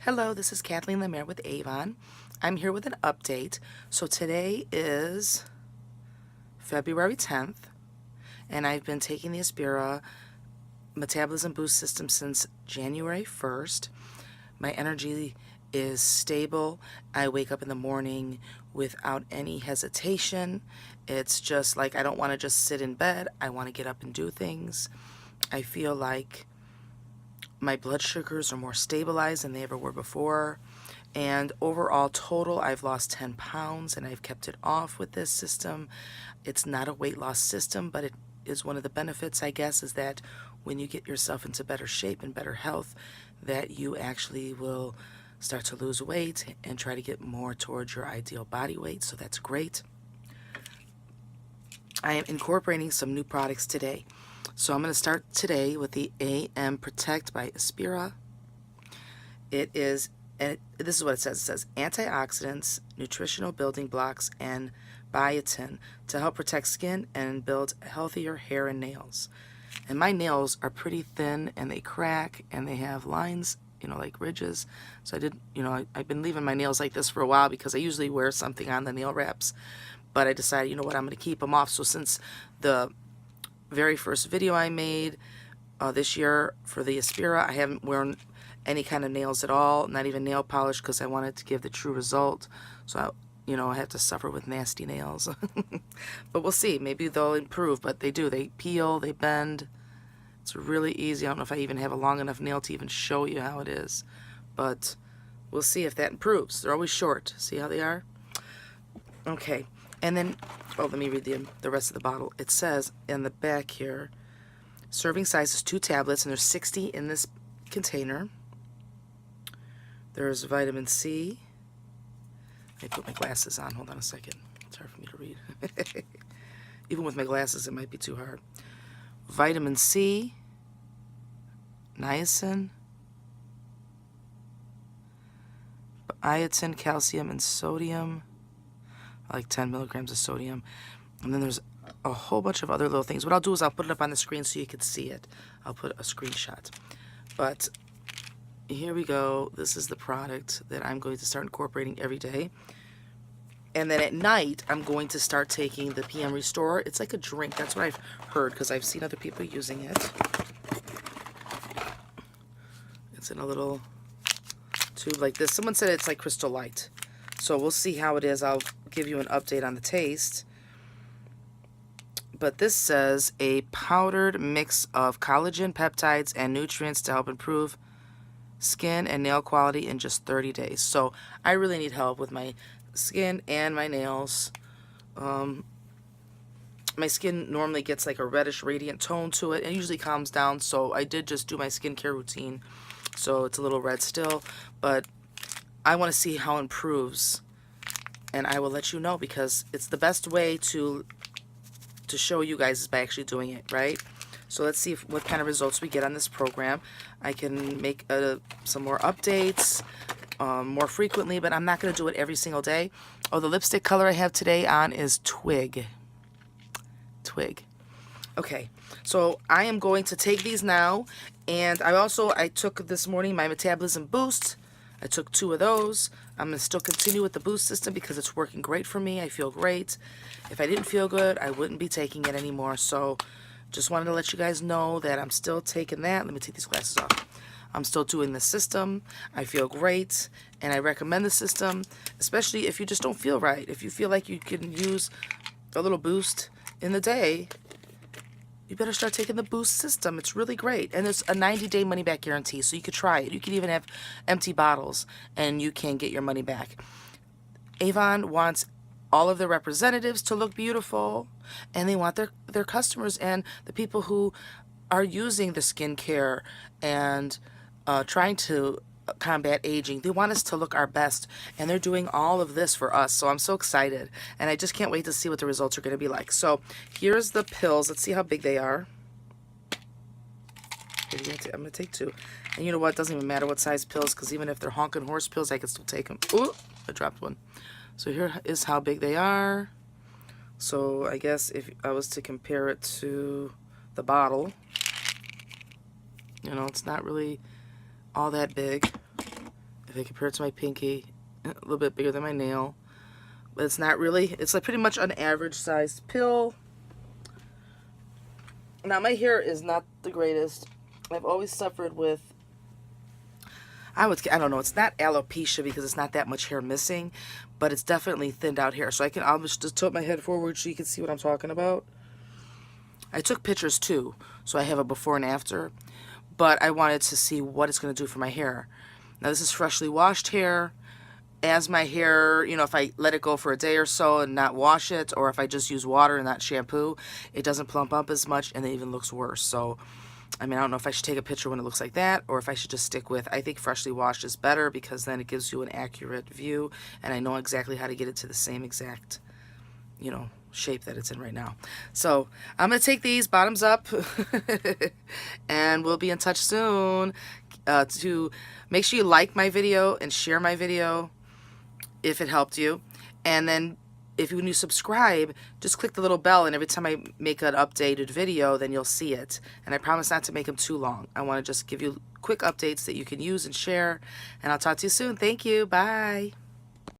Hello, this is Kathleen Lemaire with Avon. I'm here with an update. So today is February 10th, and I've been taking the Espira Metabolism Boost System since January 1st. My energy is stable. I wake up in the morning without any hesitation. It's just like I don't want to just sit in bed. I want to get up and do things. I feel like my blood sugars are more stabilized than they ever were before. And overall total, I've lost 10 pounds and I've kept it off with this system. It's not a weight loss system, but it is one of the benefits, I guess, is that when you get yourself into better shape and better health, that you actually will start to lose weight and try to get more towards your ideal body weight. So that's great. I am incorporating some new products today. So I'm going to start today with the AM Protect by Espira. It is, and this is what it says. It says antioxidants, nutritional building blocks, and biotin to help protect skin and build healthier hair and nails. And my nails are pretty thin and they crack and they have lines, like ridges. So I've been leaving my nails like this for a while because I usually wear something on the nail wraps. But I decided, you know what, I'm going to keep them off. So since the very first video I made this year for the Espira, I haven't worn any kind of nails at all, not even nail polish, because I wanted to give the true result. So I have to suffer with nasty nails. But we'll see, maybe they'll improve. But they do, they peel, they bend. It's really easy. I don't know if I even have a long enough nail to even show you how it is, but we'll see if that improves. They're always short. See how they are? Okay. And then, let me read the rest of the bottle. It says in the back here, serving size is 2 tablets, and there's 60 in this container. There's vitamin C. I put my glasses on. Hold on a second. It's hard for me to read. Even with my glasses, it might be too hard. Vitamin C, niacin, biotin, calcium, and sodium. Like 10 milligrams of sodium. And then there's a whole bunch of other little things. What I'll do is I'll put it up on the screen so you can see it. I'll put a screenshot. But here we go. This is the product that I'm going to start incorporating every day. And then at night, I'm going to start taking the PM Restore. It's like a drink. That's what I've heard because I've seen other people using it. It's in a little tube like this. Someone said it's like Crystal Light. So we'll see how it is. I'll give you an update on the taste. But this says a powdered mix of collagen, peptides, and nutrients to help improve skin and nail quality in just 30 days. So I really need help with my skin and my nails. My skin normally gets like a reddish radiant tone to it and usually calms down. So I did just do my skincare routine. So it's a little red still, but I want to see how it improves, and I will let you know because it's the best way to show you guys is by actually doing it, right? So let's see what kind of results we get on this program. I can make some more updates more frequently, but I'm not going to do it every single day. Oh, the lipstick color I have today on is Twig. Twig. Okay, so I am going to take these now, and I took this morning my Metabolism Boost. I took 2 of those. I'm going to still continue with the boost system because it's working great for me. I feel great. If I didn't feel good, I wouldn't be taking it anymore. So just wanted to let you guys know that I'm still taking that. Let me take these glasses off. I'm still doing the system. I feel great, and I recommend the system, especially if you just don't feel right. If you feel like you can use a little boost in the day, you better start taking the boost system. It's really great. And there's a 90-day money-back guarantee, so you could try it. You could even have empty bottles, and you can get your money back. Avon wants all of their representatives to look beautiful, and they want their customers and the people who are using the skincare and trying to combat aging. They want us to look our best, and they're doing all of this for us. So I'm so excited, and I just can't wait to see what the results are going to be like. So here's the pills. Let's see how big they are. I'm going to take 2. And you know what? It doesn't even matter what size pills, because even if they're honking horse pills, I can still take them. Ooh, I dropped one. So here is how big they are. So I guess if I was to compare it to the bottle, it's not really all that big. If I compare it to my pinky, a little bit bigger than my nail. But it's not really. It's like pretty much an average sized pill. Now my hair is not the greatest. I've always suffered with, I don't know, it's not alopecia because it's not that much hair missing, but it's definitely thinned out hair. So I'll just tilt my head forward so you can see what I'm talking about. I took pictures too, so I have a before and after, but I wanted to see what it's going to do for my hair. Now this is freshly washed hair. As my hair, you know, if I let it go for a day or so and not wash it, or if I just use water and not shampoo, it doesn't plump up as much and it even looks worse. So, I mean, I don't know if I should take a picture when it looks like that or if I should just stick with, I think freshly washed is better because then it gives you an accurate view and I know exactly how to get it to the same exact, you know, shape that it's in right now. So I'm going to take these bottoms up and we'll be in touch soon. To make sure you like my video and share my video if it helped you. And then if when you subscribe, just click the little bell, and every time I make an updated video, then you'll see it. And I promise not to make them too long. I want to just give you quick updates that you can use and share. And I'll talk to you soon. Thank you. Bye.